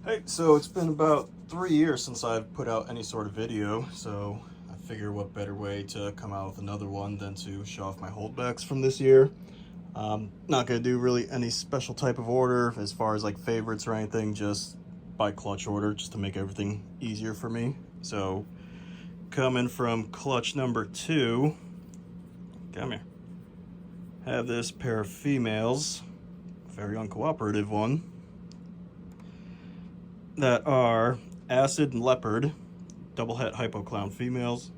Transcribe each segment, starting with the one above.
Hey, so it's been about 3 years since I've put out any sort of video, so I figure what better way to come out with another one than to show off my holdbacks from this year. Not gonna do really any special type of order as far as like favorites or anything, just by clutch order, just to make everything easier for me. So coming from clutch number 2, come here, have this pair of females, very uncooperative one, that are acid and leopard double het hypoclown females.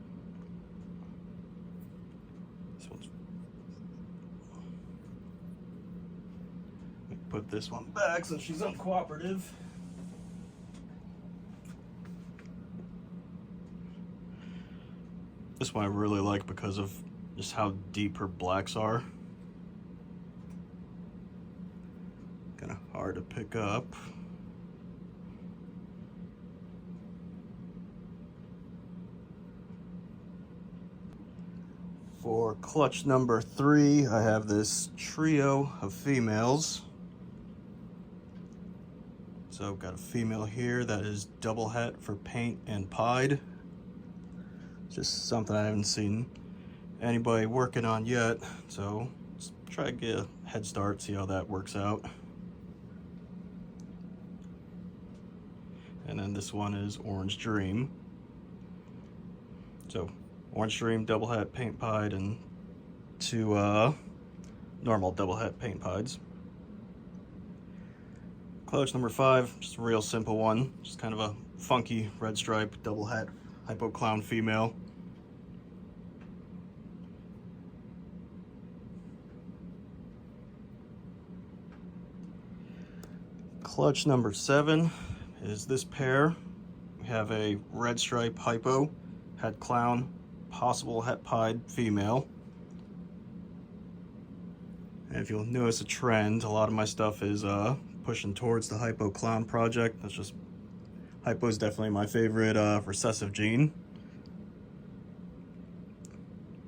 Put this one back since she's uncooperative. This one I really like because of just how deep her blacks are. Kind of hard to pick up. For clutch number 3, I have this trio of females. So I've got a female here that is double het for paint and pied. Just something I haven't seen anybody working on yet, so let's try to get a head start, see how that works out. And then this one is Orange Dream. So Orange Dream double het paint pied and 2 normal double het paint pieds. Clutch number 5, just a real simple one, just kind of a funky red stripe double het hypoclown female. Clutch number 7 is this pair. We have a red stripe hypo, het clown, possible het pied female. And if you'll notice a trend, a lot of my stuff is pushing towards the hypo clown project. That's just, hypo is definitely my favorite recessive gene.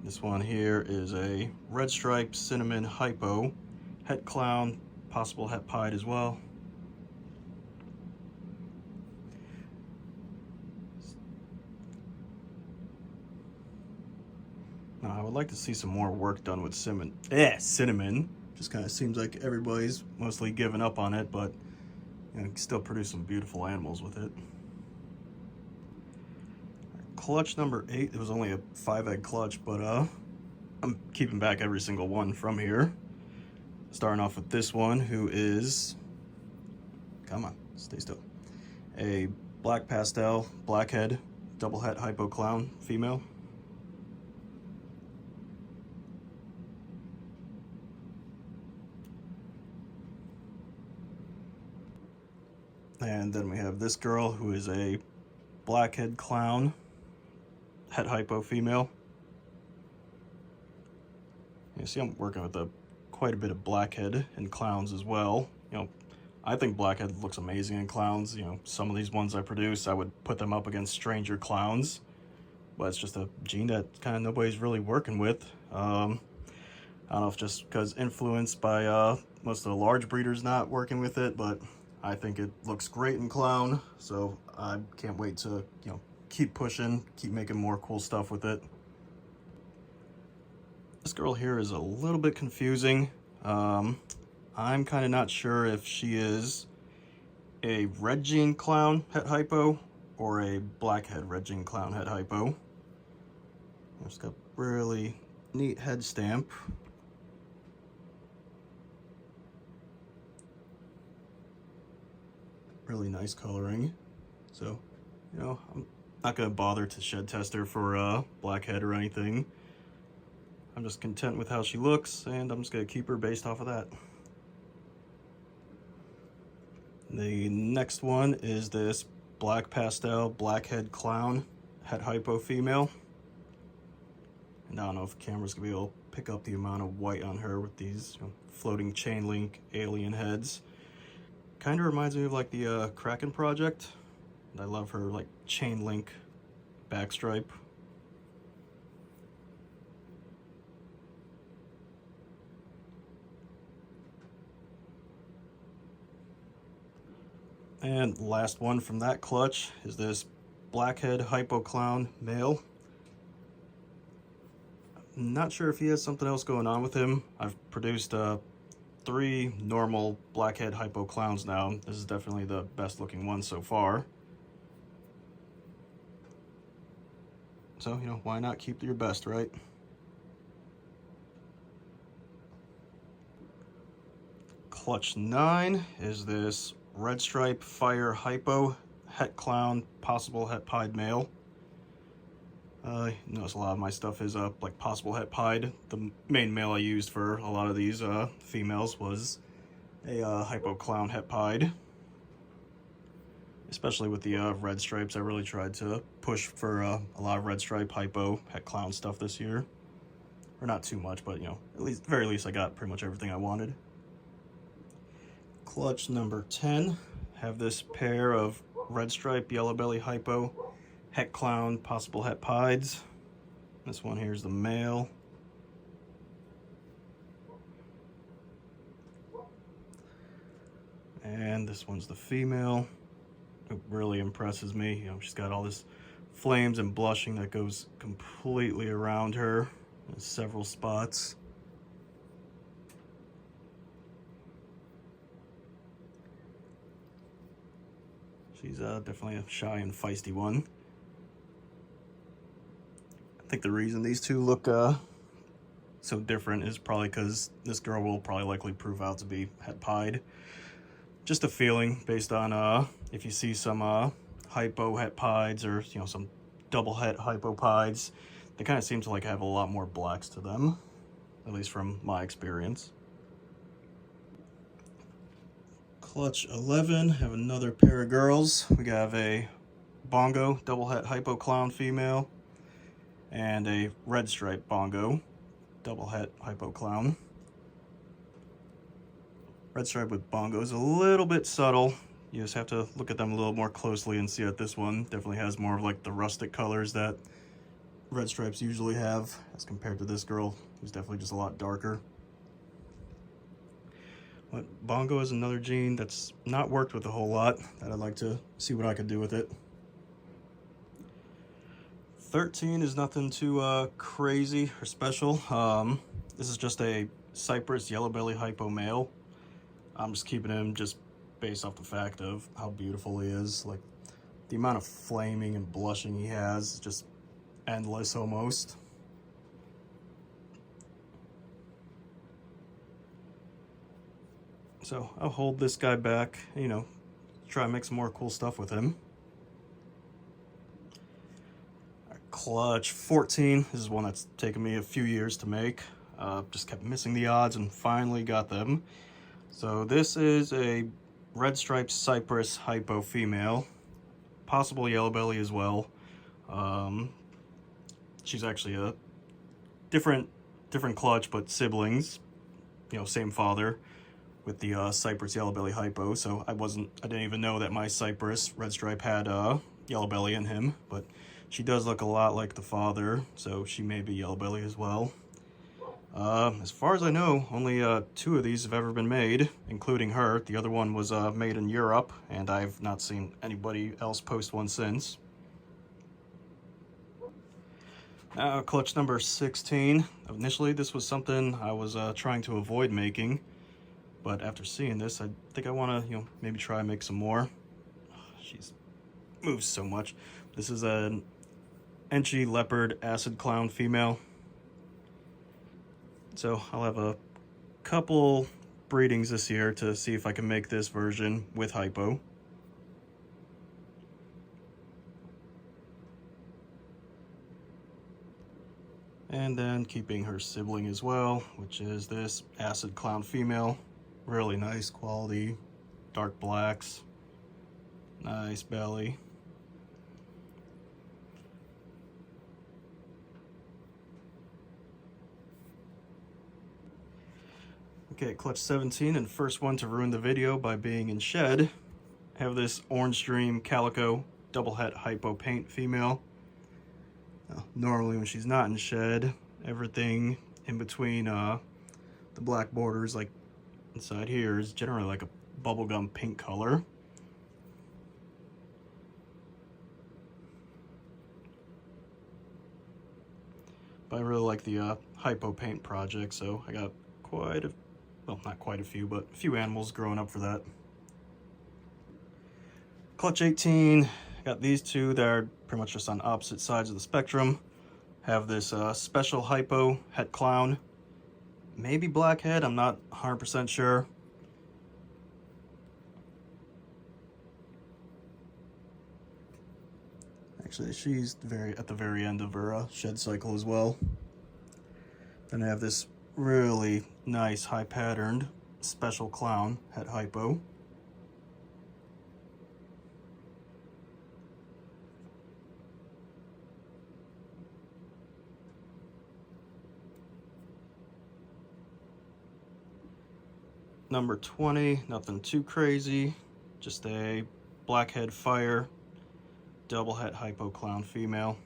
This one here is a red stripe cinnamon hypo, het clown, possible het pied as well. Now, I would like to see some more work done with cinnamon. Just kind of seems like everybody's mostly given up on it, but you know, can still produce some beautiful animals with it. Clutch number 8, it was only a 5-egg clutch, but I'm keeping back every single one from here. Starting off with this one, who is, come on, stay still, a black pastel, blackhead, double het hypo clown female. And then we have this girl who is a blackhead clown, het hypo female. You see I'm working with quite a bit of blackhead and clowns as well. You know, I think blackhead looks amazing in clowns. You know, some of these ones I produce, I would put them up against stranger clowns, but it's just a gene that kind of nobody's really working with. I don't know if just because influenced by most of the large breeders not working with it, but I think it looks great in clown, so I can't wait to, you know, keep pushing, keep making more cool stuff with it. This girl here is a little bit confusing. I'm kind of not sure if she is a red gene clown het hypo or a blackhead red gene clown het hypo. It's got really neat head stamp. Really nice coloring. So, you know, I'm not gonna bother to shed test her for blackhead or anything. I'm just content with how she looks, and I'm just gonna keep her based off of that. The next one is this black pastel blackhead clown het hypo female. And I don't know if the camera's gonna be able to pick up the amount of white on her with these, you know, floating chain link alien heads. Kind of reminds me of like the Kraken project. I love her like chain link backstripe. And last one from that clutch is this blackhead hypo clown male. I'm not sure if he has something else going on with him. I've produced 3 normal blackhead hypo clowns now. This is definitely the best looking one so far. So, you know, why not keep your best, right? Clutch 9 is this red stripe fire hypo het clown possible het pied male. Notice a lot of my stuff is like possible het pied. The main male I used for a lot of these females was a hypo clown het pied. Especially with the red stripes, I really tried to push for a lot of red stripe hypo het clown stuff this year. Or not too much, but you know, at least very least I got pretty much everything I wanted. Clutch number 10, have this pair of red stripe yellow belly hypo het clown possible het pieds. This one here is the male. And this one's the female. It really impresses me. You know, she's got all this flames and blushing that goes completely around her in several spots. She's definitely a shy and feisty one. I think the reason these two look so different is probably because this girl will probably likely prove out to be het pied. Just a feeling based on if you see some hypo het pieds or you know some double het hypo pieds, they kind of seem to like have a lot more blacks to them, at least from my experience. Clutch 11, have another pair of girls. We have a bongo double het hypo clown female and a red stripe bongo double het hypo clown. Red stripe with bongo is a little bit subtle. You just have to look at them a little more closely and see that this one definitely has more of like the rustic colors that red stripes usually have as compared to this girl, who's definitely just a lot darker. But bongo is another gene that's not worked with a whole lot that I'd like to see what I could do with it. 13 is nothing too crazy or special. This is just a Cypress yellow belly hypo male. I'm just keeping him just based off the fact of how beautiful he is. Like the amount of flaming and blushing he has is just endless almost. So I'll hold this guy back, you know, try and make some more cool stuff with him. Clutch 14, this is one that's taken me a few years to make. Just kept missing the odds and finally got them. So this is a red striped Cypress hypo female, possible yellow belly as well. She's actually a different clutch, but siblings, you know, same father with the Cypress yellow belly hypo. So I didn't even know that my Cypress red stripe had yellow belly in him, but she does look a lot like the father, so she may be yellow belly as well. As far as I know, only 2 of these have ever been made, including her. The other one was made in Europe, and I've not seen anybody else post one since. Clutch number 16. Initially, this was something I was trying to avoid making, but after seeing this, I think I want to, you know, maybe try and make some more. She's moves so much. This is an Enchi leopard acid clown female. So I'll have a couple breedings this year to see if I can make this version with hypo. And then keeping her sibling as well, which is this acid clown female. Really nice quality, dark blacks, nice belly. Okay, clutch 17, and first one to ruin the video by being in shed. I have this Orange Dream Calico double het hypo paint female. Now, normally when she's not in shed, everything in between the black borders, like inside here, is generally like a bubblegum pink color. But I really like the hypo paint project, so I got quite a, well, not quite a few, but a few animals growing up for that. Clutch 18, I got these two that are pretty much just on opposite sides of the spectrum. Have this special hypo het clown, maybe blackhead, I'm not 100% sure. Actually, she's at the very end of her shed cycle as well. Then I have this really nice high patterned special clown het hypo. Number 20, nothing too crazy, just a blackhead fire double het hypo clown female.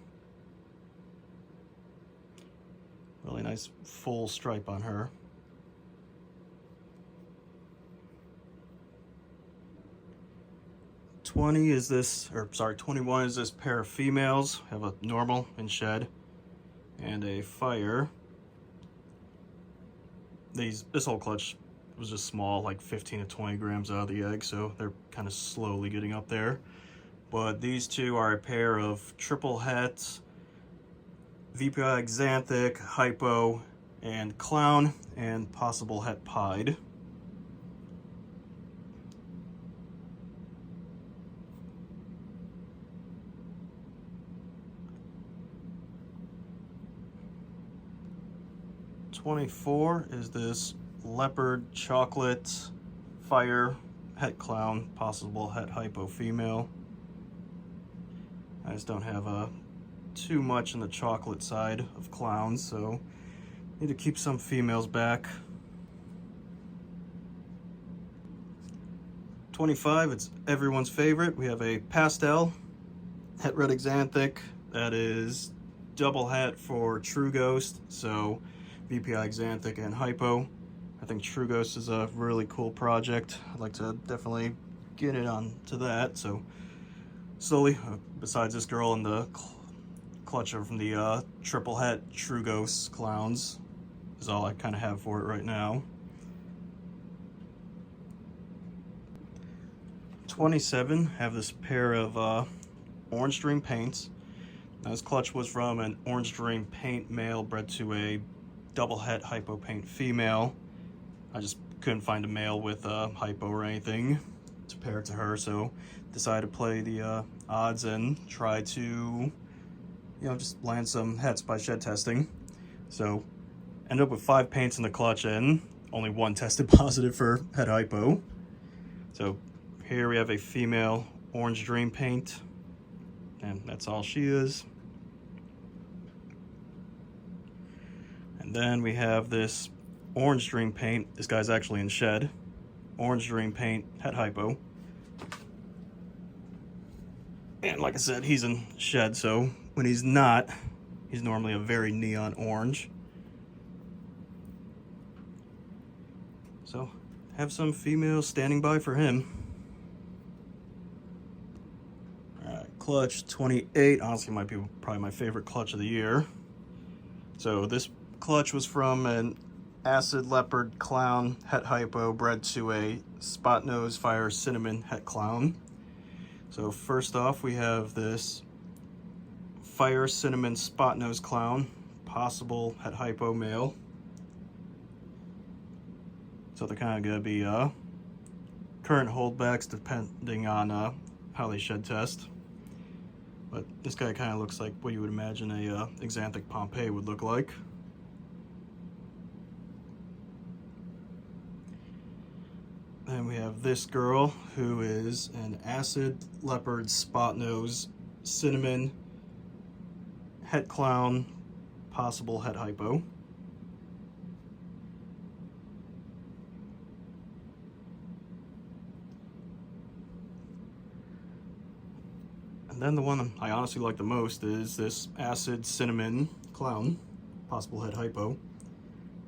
Really nice full stripe on her. '21 is this pair of females. Have a normal in shed and a fire. This whole clutch was just small, like 15 to 20 grams out of the egg, so they're kind of slowly getting up there. But these two are a pair of triple het, VPI Xanthic, hypo, and clown, and possible het pied. '24 is this leopard chocolate fire het clown, possible het hypo female. I just don't have too much in the chocolate side of clowns, so need to keep some females back. 25, it's everyone's favorite. We have a pastel het red Xanthic that is double het for True Ghost, so VPI Xanthic and hypo. I think True Ghost is a really cool project. I'd like to definitely get it onto that, so slowly, besides this girl and the clutch from the triple het True Ghost clowns, is all I kind of have for it right now. 27, have this pair of Orange Dream paints. Now this clutch was from an Orange Dream paint male bred to a double het hypo paint female. I just couldn't find a male with hypo or anything to pair to her, so decided to play the odds and try to, just land some hets by shed testing. So ended up with 5 paints in the clutch and only 1 tested positive for het hypo. So here we have a female Orange Dream paint, and that's all she is. And then we have this Orange Dream paint. This guy's actually in shed. Orange Dream paint het hypo. And like I said, he's in shed, so when he's not, he's normally a very neon orange. So have some females standing by for him. Alright, clutch 28, honestly might be probably my favorite clutch of the year. So this clutch was from an acid leopard clown het hypo bred to a spot nose fire cinnamon het clown. So first off, we have this fire cinnamon spot nose clown, possible het hypo male. So they're kind of going to be current holdbacks depending on how they shed test. But this guy kind of looks like what you would imagine a Xanthic Pompeii would look like. Then we have this girl who is an acid leopard spot nose cinnamon het clown, possible het hypo. And then the one I honestly like the most is this acid cinnamon clown, possible het hypo.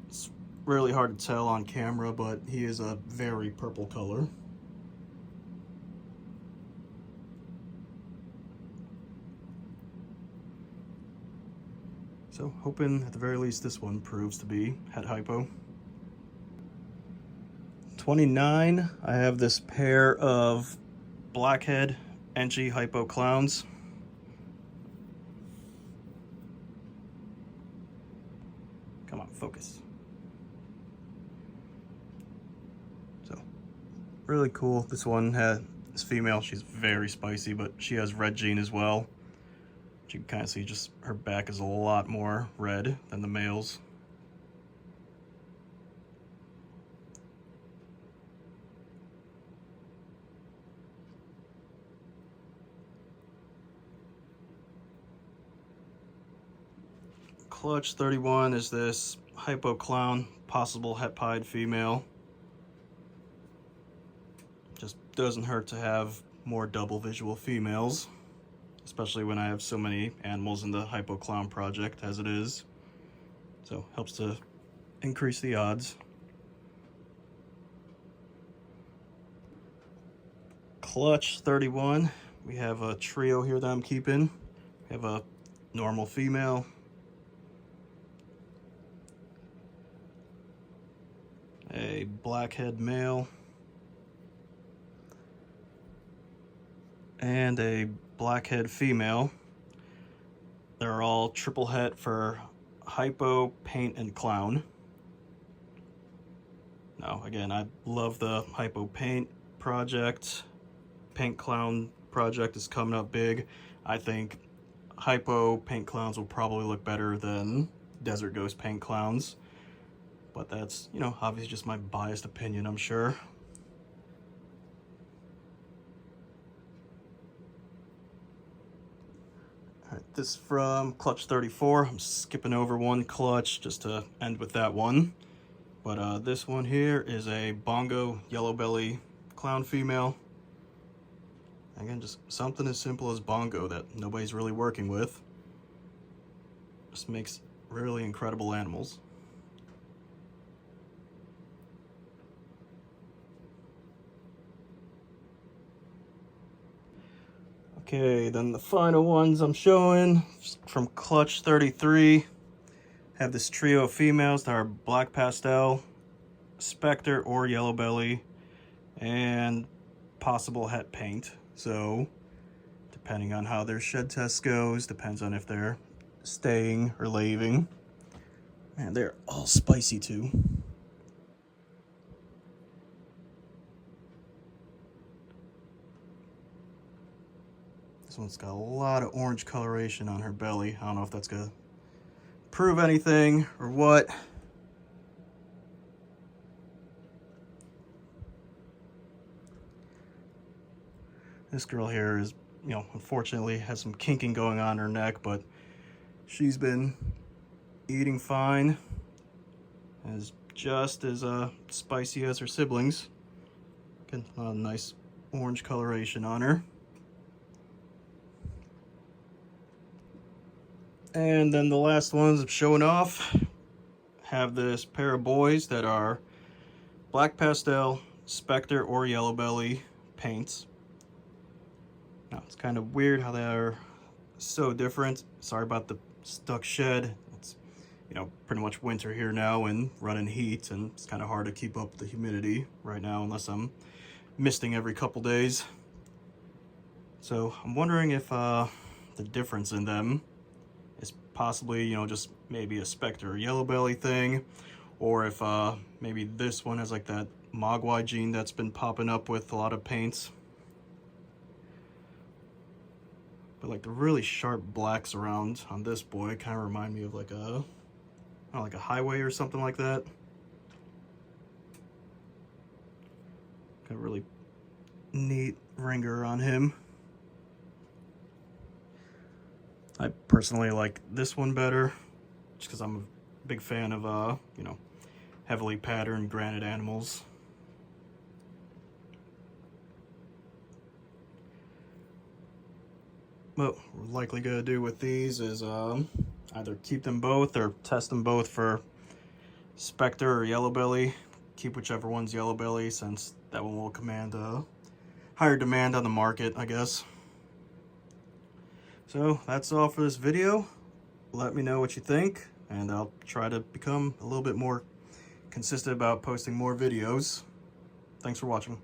It's really hard to tell on camera, but he is a very purple color. So hoping at the very least this one proves to be het hypo. 29, I have this pair of blackhead NG hypo clowns. Come on, focus. So really cool. This one has this female, she's very spicy, but she has red gene as well. You can kind of see just her back is a lot more red than the males. Clutch 31 is this hypo clown, possible het pied female. Just doesn't hurt to have more double visual females, especially when I have so many animals in the hypo clown project as it is. So helps to increase the odds. Clutch 31, we have a trio here that I'm keeping. We have a normal female, a blackhead male, and a blackhead female. They're all triple het for hypo, paint, and clown. Now, again, I love the hypo paint project. Paint clown project is coming up big. I think hypo paint clowns will probably look better than desert ghost paint clowns. But that's, you know, obviously just my biased opinion, I'm sure. Alright, this from Clutch 34. I'm skipping over one clutch just to end with that one. But this one here is a bongo yellow belly clown female. Again, just something as simple as bongo that nobody's really working with. Just makes really incredible animals. Okay, then the final ones I'm showing from Clutch 33 have this trio of females that are black pastel, specter or yellow belly, and possible het paint. So depending on how their shed test goes, depends on if they're staying or laving. Man, they're all spicy too. This one's got a lot of orange coloration on her belly. I don't know if that's gonna prove anything or what. This girl here is, you know, unfortunately has some kinking going on in her neck, but she's been eating fine. Is just as spicy as her siblings. Getting a lot of nice orange coloration on her. And then the last ones I'm showing off have this pair of boys that are black pastel, specter or yellow belly paints. Now it's kind of weird how they are so different. Sorry about the stuck shed. It's, you know, pretty much winter here now and running heat, and it's kind of hard to keep up the humidity right now unless I'm misting every couple days. So I'm wondering if the difference in them is possibly, you know, just maybe a specter or yellow belly thing, or if maybe this one has like that mogwai gene that's been popping up with a lot of paints. But like the really sharp blacks around on this boy kind of remind me of like a, I don't know, like a highway or something like that. Got a really neat ringer on him. I personally like this one better, just because I'm a big fan of, you know, heavily patterned granite animals. What we're likely going to do with these is either keep them both or test them both for specter or yellow belly. Keep whichever one's yellow belly, since that one will command a higher demand on the market, I guess. So that's all for this video. let me know what you think, and I'll try to become a little bit more consistent about posting more videos. Thanks for watching.